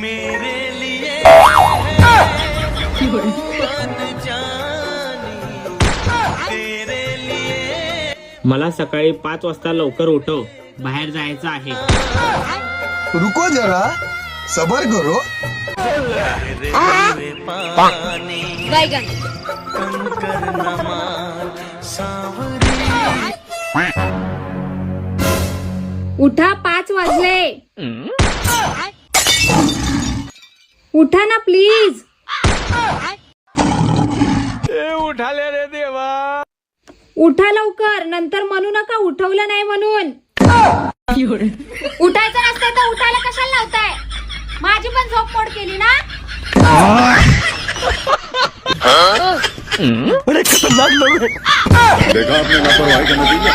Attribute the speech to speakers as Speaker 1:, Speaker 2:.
Speaker 1: मेरे लिए तेरे लिए।
Speaker 2: मला सकाळी 5 वाजता लवकर उठव, बाहेर जायचं आहे.
Speaker 3: रुको जरा, सबर करो.
Speaker 1: पानी कंकर नमाल सावरी.
Speaker 4: उठा, 5 वाजले. उठा ना प्लीज.
Speaker 5: उठाले रे देवा.
Speaker 4: उठा लवकर, नंतर म्हणू नका उठवलं नाही म्हणून. उठायचं नसतं तर उठायला कशाला लावताय? माझी पण झोप मोड केली ना.
Speaker 5: बड़े खतरनाक लोग हैं.
Speaker 6: देखा आपने लापरवाही का नतीजा.